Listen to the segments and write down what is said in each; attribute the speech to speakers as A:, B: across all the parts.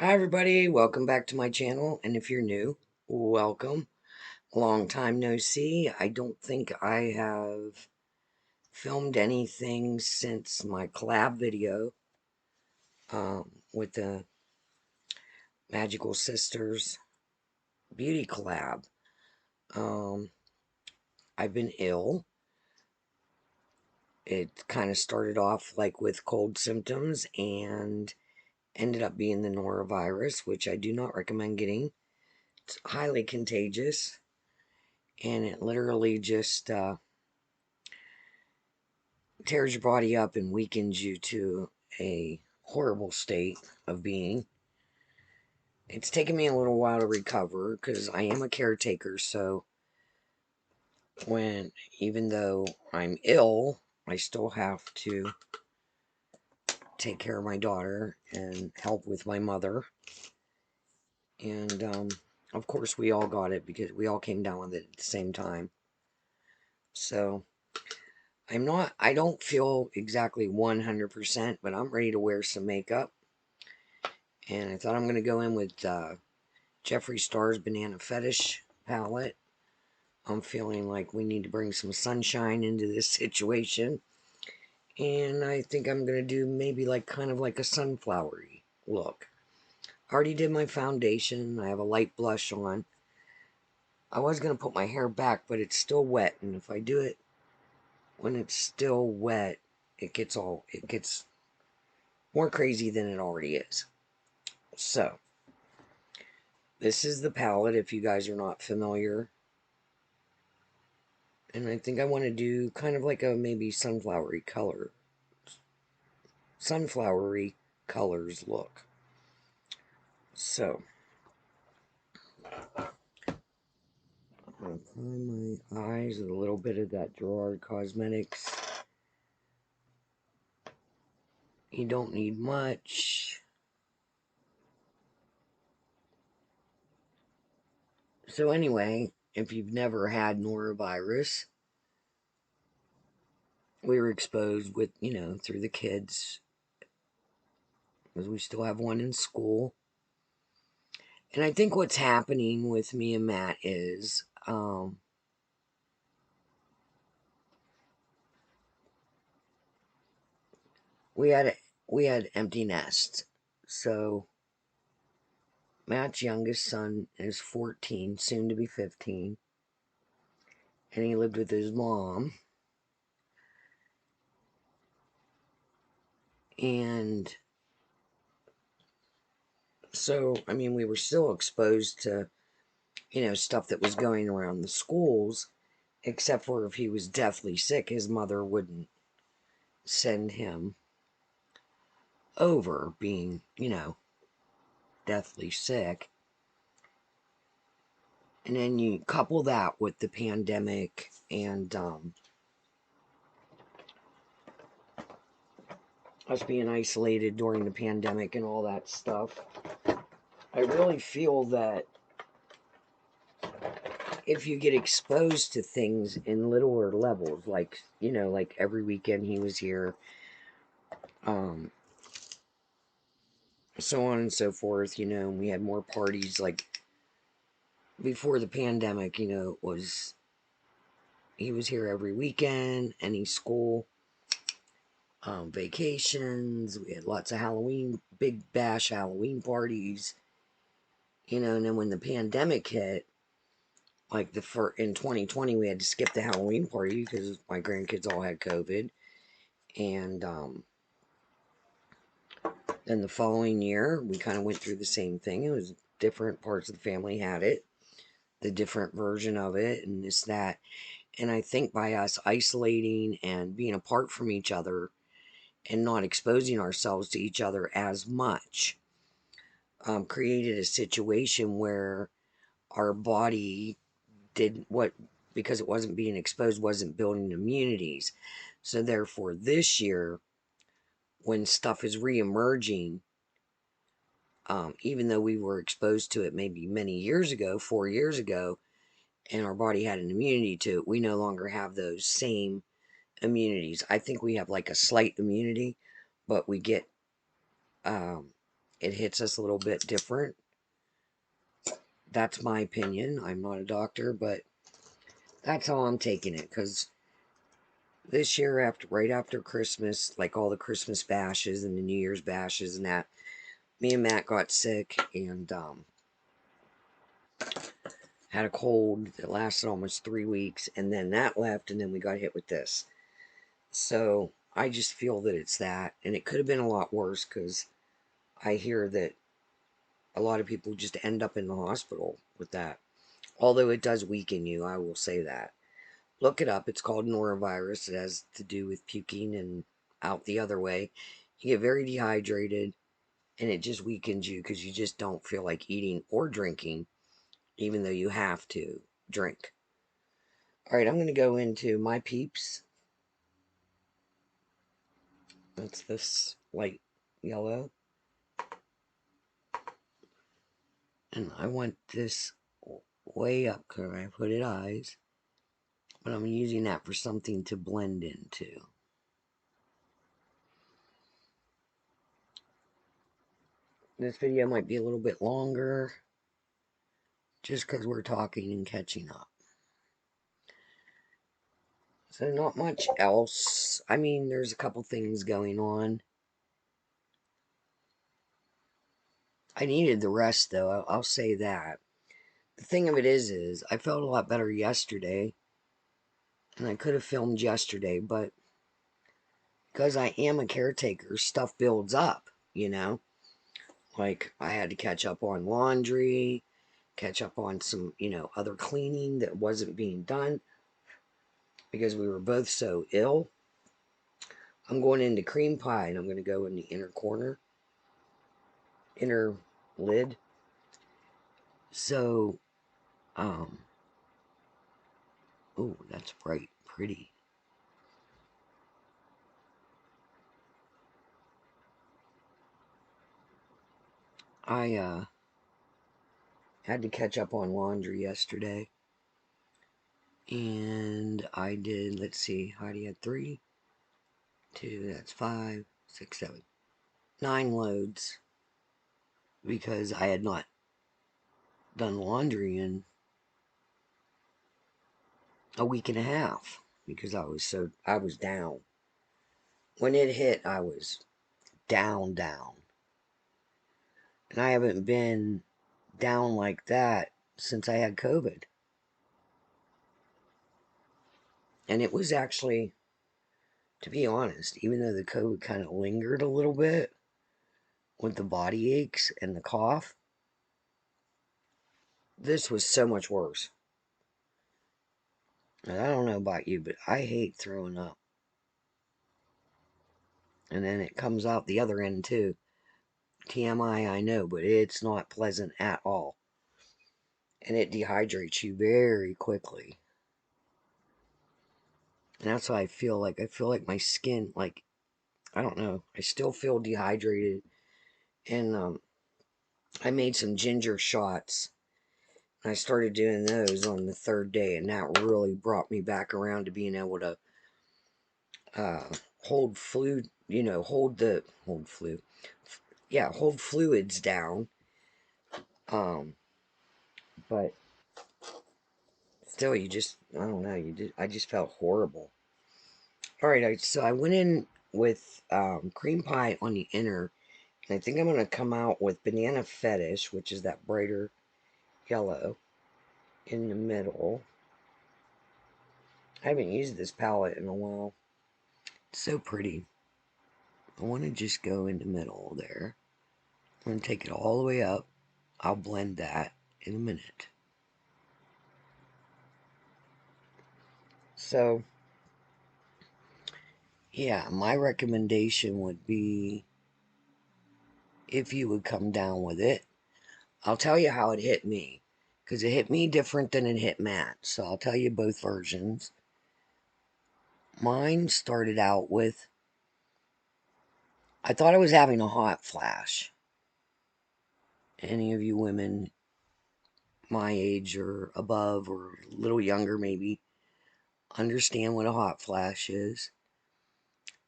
A: Hi everybody, welcome back to my channel, and if you're new, welcome. Long time no see. I don't think I have filmed anything since my collab video with the Magical Sisters Beauty Collab. I've been ill. It kind of started off like with cold symptoms and ended up being the norovirus, which I do not recommend getting. It's highly contagious, and it literally just tears your body up and weakens you to a horrible state of being. It's taken me a little while to recover because I am a caretaker, so even though I'm ill, I still have to take care of my daughter and help with my mother. And of course we all got it because we all came down with it at the same time. So I don't feel exactly 100%, but I'm ready to wear some makeup. And I thought I'm going to go in with Jeffree Star's Banana Fetish palette. I'm feeling like we need to bring some sunshine into this situation. And I think I'm going to do maybe like kind of like a sunflowery look. I already did my foundation. I have a light blush on. I was going to put my hair back, but it's still wet. And if I do it when it's still wet, it gets more crazy than it already is. So, this is the palette if you guys are not familiar. And I think I want to do kind of like a maybe sunflowery colors look. So, I'm going to prime my eyes with a little bit of that Gerard Cosmetics. You don't need much. So anyway, if you've never had norovirus, we were exposed with, through the kids, because we still have one in school. And I think what's happening with me and Matt is, we had empty nests. So Matt's youngest son is 14, soon to be 15, and he lived with his mom. And so, I mean, we were still exposed to, stuff that was going around the schools, except for if he was deathly sick, his mother wouldn't send him over being, deathly sick. And then you couple that with the pandemic and us being isolated during the pandemic and all that stuff. I really feel that if you get exposed to things in littler levels, like, like every weekend he was here, so on and so forth, we had more parties, like, before the pandemic, he was here every weekend, any school, vacations, we had lots of Halloween, big bash Halloween parties, and then when the pandemic hit, like in 2020, we had to skip the Halloween party because my grandkids all had COVID. And then the following year, we kind of went through the same thing. It was different parts of the family had it, the different version of it, and this, that. And I think by us isolating and being apart from each other and not exposing ourselves to each other as much, created a situation where our body did what, because it wasn't being exposed, wasn't building immunities. So therefore this year, when stuff is re-emerging, even though we were exposed to it maybe many years ago, 4 years ago, and our body had an immunity to it, we no longer have those same immunities. I think we have like a slight immunity, but we get it hits us a little bit different. That's my opinion. I'm not a doctor, but that's how I'm taking it. Because this year, right after Christmas, like all the Christmas bashes and the New Year's bashes and that, me and Matt got sick and had a cold that lasted almost 3 weeks, and then that left, and then we got hit with this. So I just feel that it's that, and it could have been a lot worse, because I hear that a lot of people just end up in the hospital with that. Although it does weaken you, I will say that. Look it up. It's called norovirus. It has to do with puking and out the other way. You get very dehydrated, and it just weakens you because you just don't feel like eating or drinking, even though you have to drink. All right, I'm going to go into my peeps. That's this light yellow. And I want this way up because I put it eyes. But I'm using that for something to blend into. This video might be a little bit longer, just because we're talking and catching up. So not much else. I mean, there's a couple things going on. I needed the rest, though. I'll say that. The thing of it is I felt a lot better yesterday. And I could have filmed yesterday, but because I am a caretaker, stuff builds up, you know? Like, I had to catch up on laundry, catch up on some, other cleaning that wasn't being done because we were both so ill. I'm going into cream pie, and I'm going to go in the inner corner, inner lid. So, oh, that's bright, pretty. I had to catch up on laundry yesterday. And I did, let's see, Heidi had 3, 2, that's 5, 6, 7, 9 loads. Because I had not done laundry in a week and a half. Because I was down. When it hit, I was down. And I haven't been down like that since I had COVID. And it was actually, to be honest, even though the COVID kind of lingered a little bit with the body aches and the cough, this was so much worse. And I don't know about you, but I hate throwing up. And then it comes out the other end too. TMI, I know, but it's not pleasant at all. And it dehydrates you very quickly. And that's why I feel like my skin, like, I don't know, I still feel dehydrated. And I made some ginger shots. And I started doing those on the 3rd day, and that really brought me back around to being able to hold fluid, hold fluids down. But still, I don't know, I just felt horrible. All right, so I went in with cream pie on the inner, and I think I'm going to come out with banana fetish, which is that brighter yellow, in the middle. I haven't used this palette in a while. It's so pretty. I want to just go in the middle there. I'm going to take it all the way up. I'll blend that in a minute. So, yeah, my recommendation would be, if you would come down with it, I'll tell you how it hit me, because it hit me different than it hit Matt. So I'll tell you both versions. Mine started out with, I thought I was having a hot flash. Any of you women my age or above or a little younger maybe understand what a hot flash is.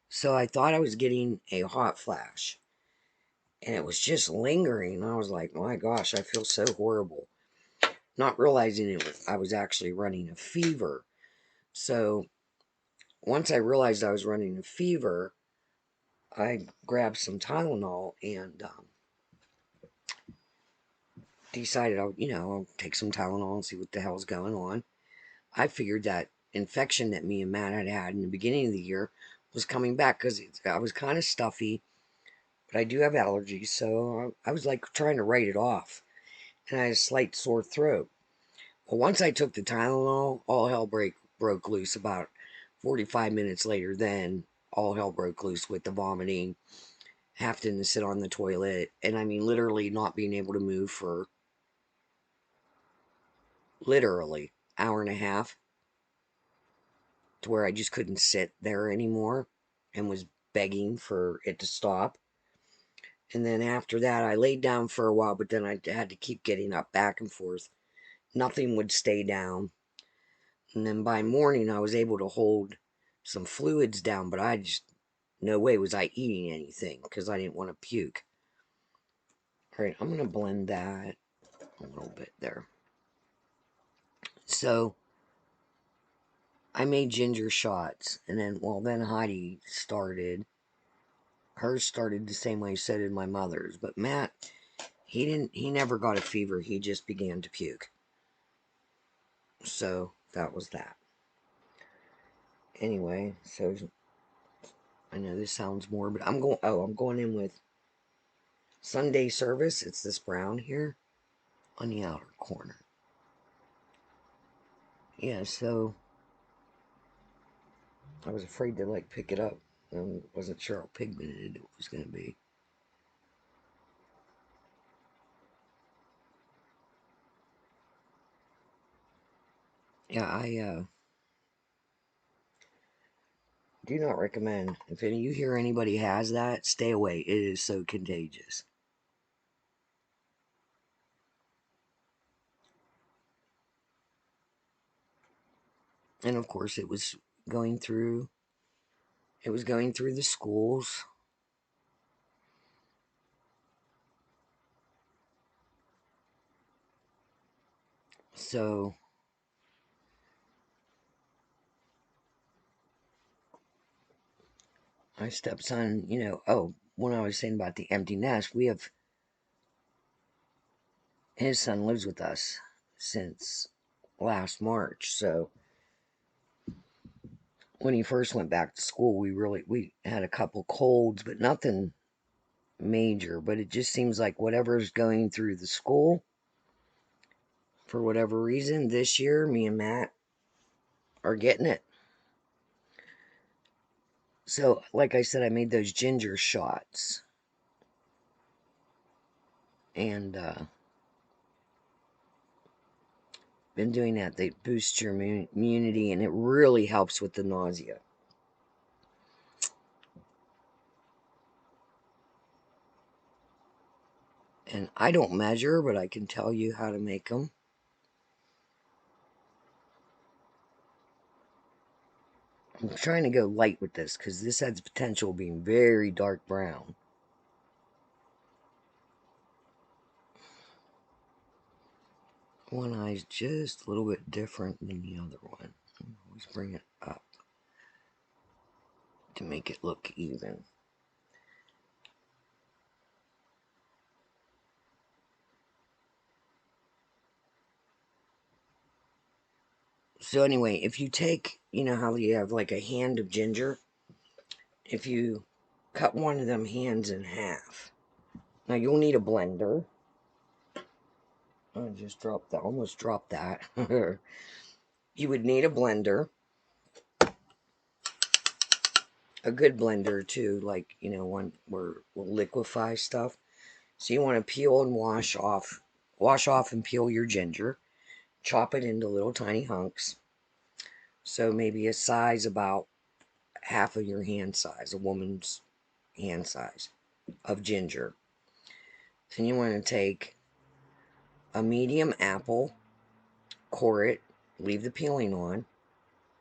A: So I thought I was getting a hot flash. and it was just lingering. I was like, my gosh, I feel so horrible. Not realizing I was actually running a fever. So once I realized I was running a fever, I grabbed some Tylenol and decided I'll take some Tylenol and see what the hell's going on. I figured that infection that me and Matt had had in the beginning of the year was coming back because I was kind of stuffy, but I do have allergies, so I was like trying to write it off, and I had a slight sore throat. Well, once I took the Tylenol, all hell broke loose. About 45 minutes later, then all hell broke loose with the vomiting, having to sit on the toilet, and I mean literally not being able to move for literally hour and a half, to where I just couldn't sit there anymore and was begging for it to stop. And then after that, I laid down for a while, but then I had to keep getting up back and forth. Nothing would stay down. And then by morning, I was able to hold some fluids down, but no way was I eating anything because I didn't want to puke. All right, I'm going to blend that a little bit there. So I made ginger shots, and then Heidi started. Hers started the same way so did my mother's, but Matt, he never got a fever, he just began to puke. So that was that. Anyway, so I know this sounds more, but I'm going in with Sunday Service. It's this brown here on the outer corner. Yeah, so I was afraid to like pick it up. I wasn't sure how pigmented it was going to be. Yeah, I do not recommend. If any you hear anybody has that, stay away. It is so contagious. And of course, going through. It was going through the schools. So my stepson, when I was saying about the empty nest, his son lives with us since last March. So when he first went back to school, we had a couple colds, but nothing major. But it just seems like whatever's going through the school, for whatever reason, this year, me and Matt are getting it. So, like I said, I made those ginger shots. And been doing that. They boost your immunity, and it really helps with the nausea. And I don't measure, but I can tell you how to make them. I'm trying to go light with this because this has potential of being very dark brown. One eye's just a little bit different than the other one. Always bring it up to make it look even. So anyway, if you take, how you have like a hand of ginger, if you cut one of them hands in half, now you'll need a blender. I just dropped that, almost dropped that. You would need a blender, a good blender too, like, one where will liquefy stuff. So you want to peel and wash off and peel your ginger, chop it into little tiny hunks. So maybe a size about half of your hand size, a woman's hand size of ginger. Then you want to take a medium apple, core it, leave the peeling on,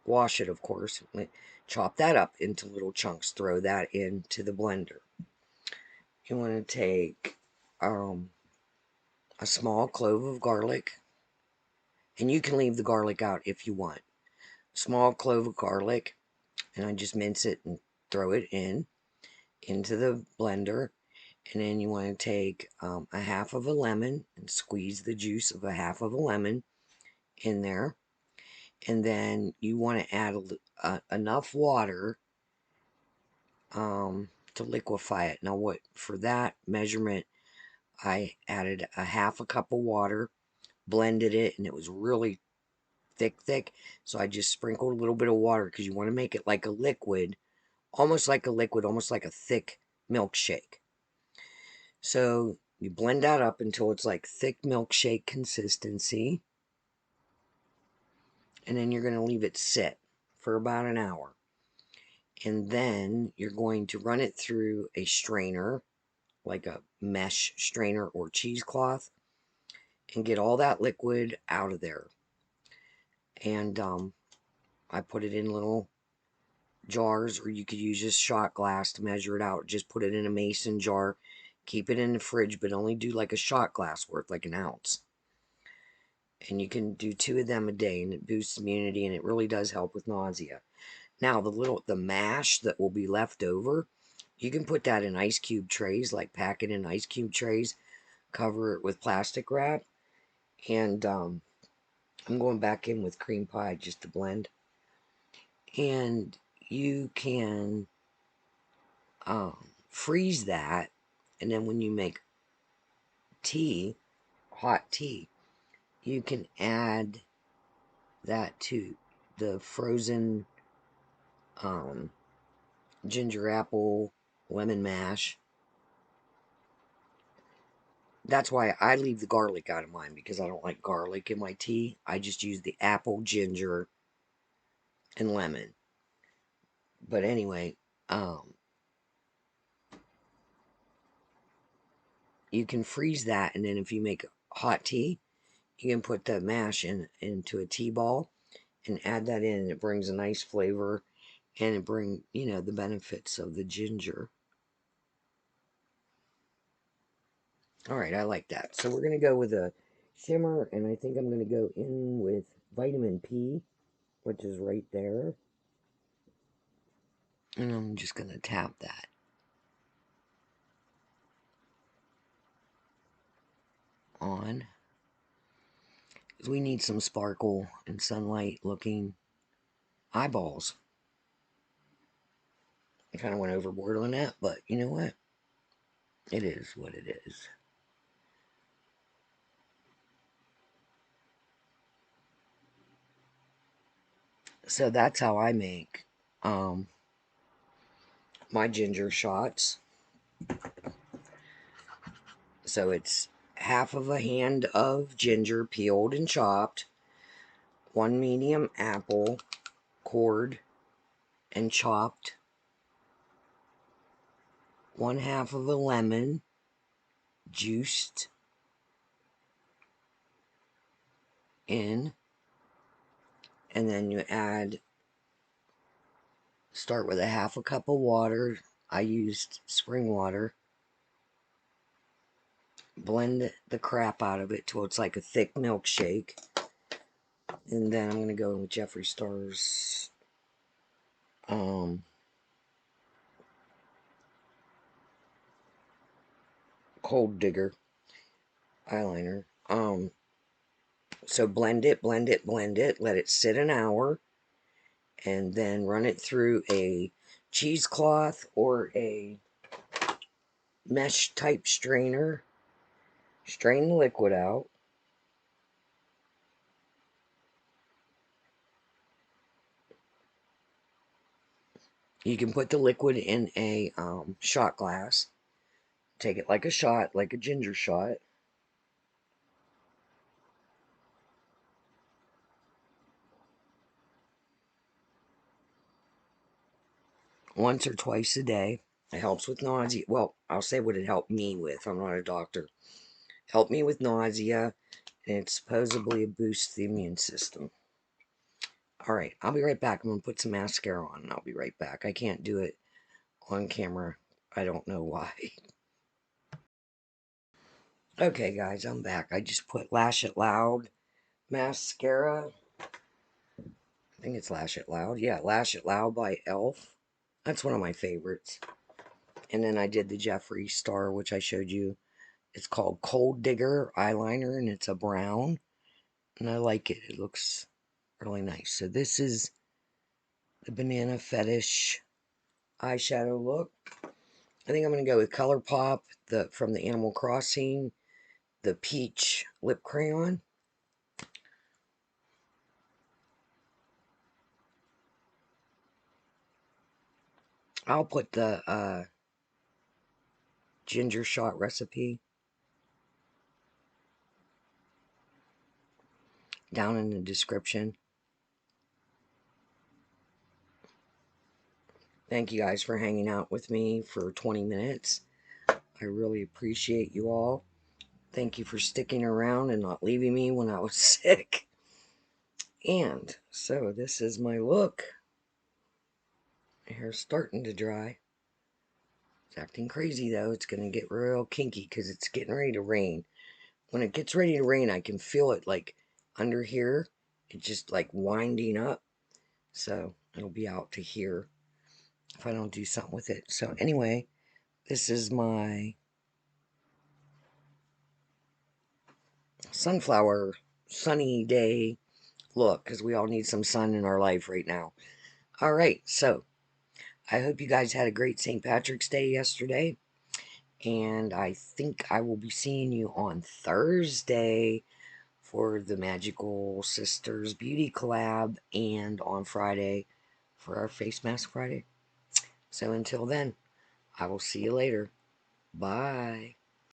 A: wash it, of course, chop that up into little chunks, throw that into the blender. You want to take a small clove of garlic, and you can leave the garlic out if you want. Small clove of garlic, and I just mince it and throw it into the blender. And then you want to take a half of a lemon and squeeze the juice of a half of a lemon in there. And then you want to add enough water to liquefy it. Now, for that measurement, I added a half a cup of water, blended it, and it was really thick. So I just sprinkled a little bit of water because you want to make it like a liquid, almost like a thick milkshake. So you blend that up until it's like thick milkshake consistency. And then you're going to leave it sit for about an hour. And then you're going to run it through a strainer, like a mesh strainer or cheesecloth, and get all that liquid out of there. And I put it in little jars, or you could use just shot glass to measure it out. Just put it in a mason jar, keep it in the fridge, but only do like a shot glass worth, like an ounce. And you can do 2 of them a day, and it boosts immunity, and it really does help with nausea. Now, the mash that will be left over, you can put that in ice cube trays, like pack it in ice cube trays, cover it with plastic wrap, and I'm going back in with cream pie just to blend. And you can freeze that, and then when you make tea, hot tea, you can add that to the frozen ginger apple lemon mash. That's why I leave the garlic out of mine, because I don't like garlic in my tea. I just use the apple, ginger, and lemon. But anyway, you can freeze that, and then if you make hot tea, you can put the mash into a tea ball and add that in, and it brings a nice flavor, and it brings, the benefits of the ginger. All right, I like that. So we're going to go with a shimmer, and I think I'm going to go in with vitamin P, which is right there. And I'm just going to tap that on. Because we need some sparkle and sunlight looking eyeballs. I kind of went overboard on that, but you know what? It is what it is. So that's how I make my ginger shots. So it's half of a hand of ginger peeled and chopped, 1 medium apple cored and chopped, 1/2 of a lemon juiced in, and then you start with a 1/2 a cup of water. I used spring water. Blend the crap out of it till it's like a thick milkshake. And then I'm going to go with Jeffree Star's Cold Digger eyeliner. So blend it, let it sit an hour, and then run it through a cheesecloth or a mesh type strainer. Strain the liquid out. You can put the liquid in a shot glass. Take it like a shot, like a ginger shot. Once or twice a day. It helps with nausea. Well, I'll say what it helped me with. I'm not a doctor. Helped me with nausea, and it supposedly boosts the immune system. All right, I'll be right back. I'm going to put some mascara on, and I'll be right back. I can't do it on camera. I don't know why. Okay, guys, I'm back. I just put Lash It Loud mascara. I think it's Lash It Loud. Yeah, Lash It Loud by Elf. That's one of my favorites. And then I did the Jeffree Star, which I showed you. It's called Cold Digger eyeliner, and it's a brown. And I like it. It looks really nice. So this is the Banana Fetish eyeshadow look. I think I'm going to go with ColourPop from the Animal Crossing, the Peach Lip Crayon. I'll put the ginger shot recipe down in the description. Thank you guys for hanging out with me for 20 minutes. I really appreciate you all. Thank you for sticking around and not leaving me when I was sick. And so this is my look. My hair's starting to dry. It's acting crazy though. It's going to get real kinky because it's getting ready to rain. When it gets ready to rain, I can feel it like under here. It's just like winding up. So it'll be out to here if I don't do something with it. So anyway, this is my sunflower sunny day look because we all need some sun in our life right now. All right, so I hope you guys had a great St. Patrick's Day yesterday. And I think I will be seeing you on Thursday for the Magical Sisters Beauty Collab and on Friday for our Face Mask Friday. So until then, I will see you later. Bye.